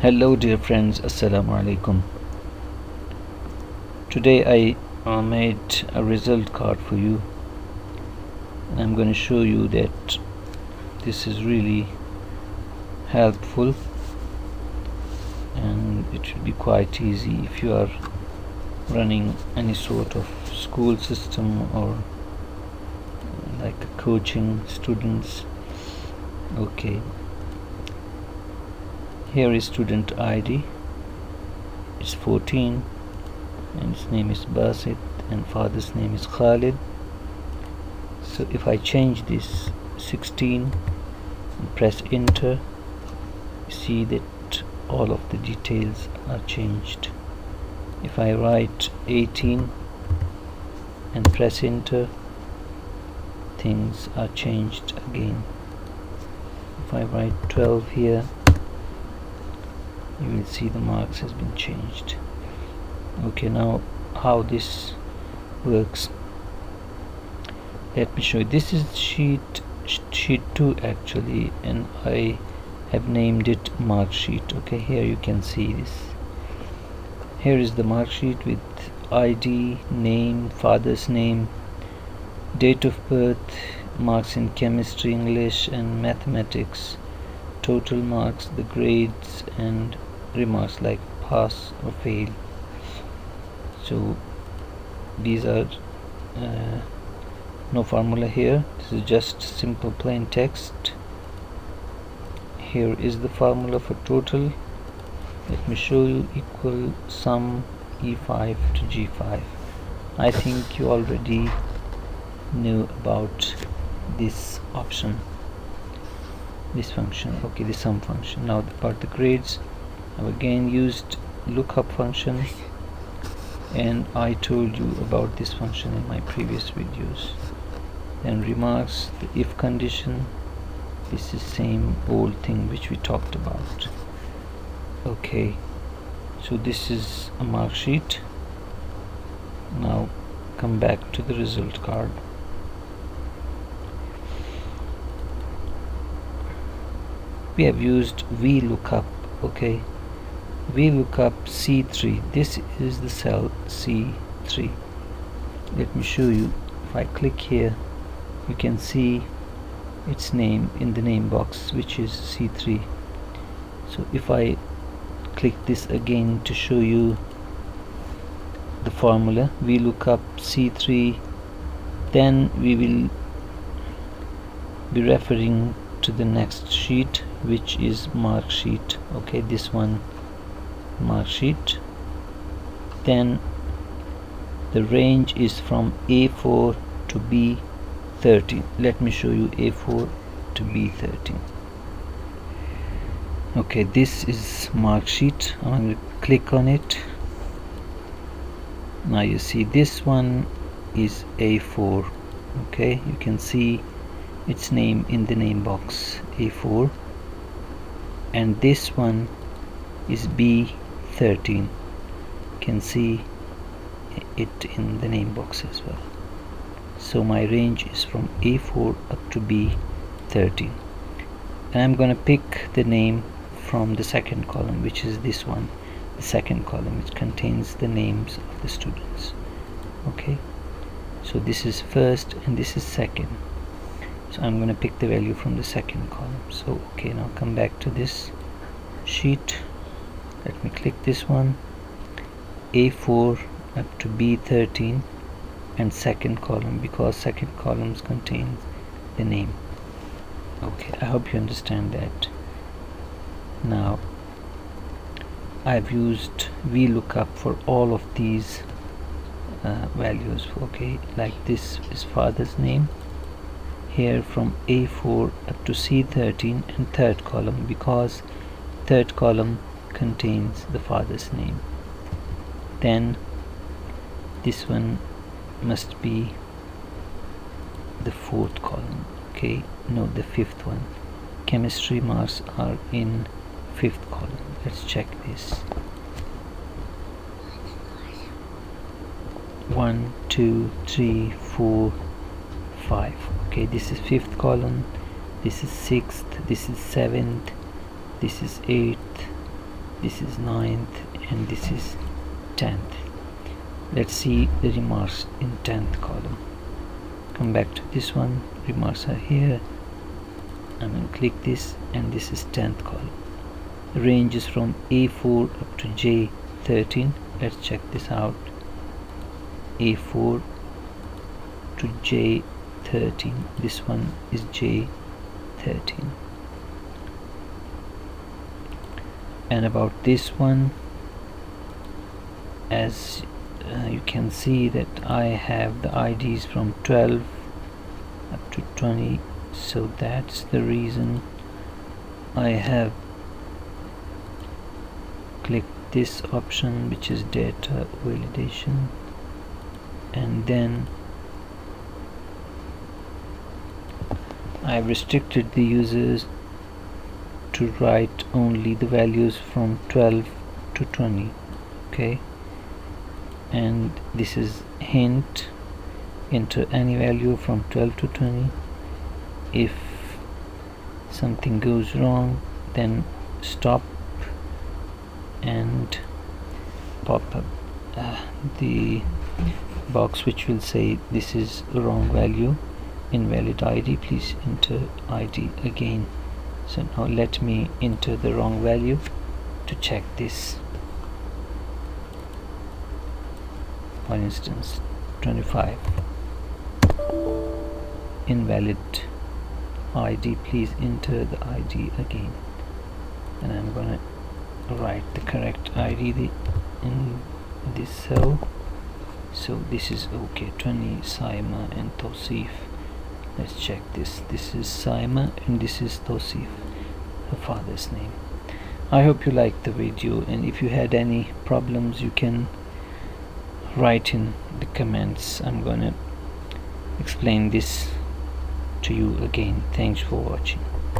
Hello dear friends, Assalamu alaikum. Today I made a result card for you, and I'm going to show you that this is really helpful and it should be quite easy if you are running any sort of school system or like coaching students. Okay, here is student ID. It's 14 and his name is Basit and father's name is Khalid. So if I change this 16 and press enter, you see that all of the details are changed. If I write 18 and press enter, things are changed again. If I write 12 here, you will see the marks has been changed. Okay, now how this works, let me show you. This is sheet 2 actually, and I have named it mark sheet. Okay, here you can see this. Here is the mark sheet with ID, name, father's name, date of birth, marks in chemistry, English and mathematics, total marks, the grades, and remarks like pass or fail. So these are no formula here. This is just simple plain text. Here is the formula for total. Let me show you. Equal sum E5 to G5. I think you already knew about this option, this function. Okay, the sum function. Now about the grades, I've again used lookup function, and I told you about this function in my previous videos. Then remarks, the if condition, this is same old thing which we talked about. Okay, so this is a mark sheet. Now come back to the result card. We have used Vlookup. Okay, Vlookup C3. This is the cell C3. Let me show you. If I click here, you can see its name in the name box, which is C3. So if I click this again to show you the formula Vlookup C3, then we will be referring to the next sheet, which is mark sheet. Okay, this one, mark sheet. Then the range is from A4 to B13. Let me show you A4 to B13. Okay, this is mark sheet. I'm going to click on it. Now you see this one is A4. Okay, you can see its name in the name box, A4, and this one is B13. You can see it in the name box as well. So my range is from A4 up to B13, and I'm going to pick the name from the second column, which is this one, the second column, which contains the names of the students. Okay, so this is first and this is second, so I'm going to pick the value from the second column. So okay, now come back to this sheet. Let me click this one, A4 up to B13 and second column, because second columns contains the name. Okay, I hope you understand that. Now I've used Vlookup for all of these values. Okay, like this is father's name here from A4 up to C13 and third column, because third column contains the father's name. Then this one must be the fourth column. Okay, no, the fifth one. Chemistry marks are in fifth column. Let's check this. 1 2 3 4 5. Okay, this is fifth column, this is sixth, this is seventh, this is eighth, this is 9th, and this is 10th. Let's see the remarks in 10th column. Come back to this one, remarks are here. I'm going to click this, and this is 10th column. The range is from A4 up to J13. Let's check this out. A4 to J13. This one is J13. And about this one, as you can see that I have the IDs from 12 up to 20, so that's the reason I have clicked this option, which is data validation, and then I've restricted the users to write only the values from 12 to 20. Okay, and this is hint: enter any value from 12 to 20. If something goes wrong, then stop and pop up the box which will say this is the wrong value, invalid ID, please enter ID again. So now let me enter the wrong value to check this. For instance, 25, invalid ID, please enter the ID again, and I'm gonna write the correct ID in this cell. So this is okay. 20, Saima and Tosif. Let's check this. This is Saima and this is Tosif, her father's name. I hope you liked the video, and if you had any problems you can write in the comments. I'm gonna explain this to you again. Thanks for watching.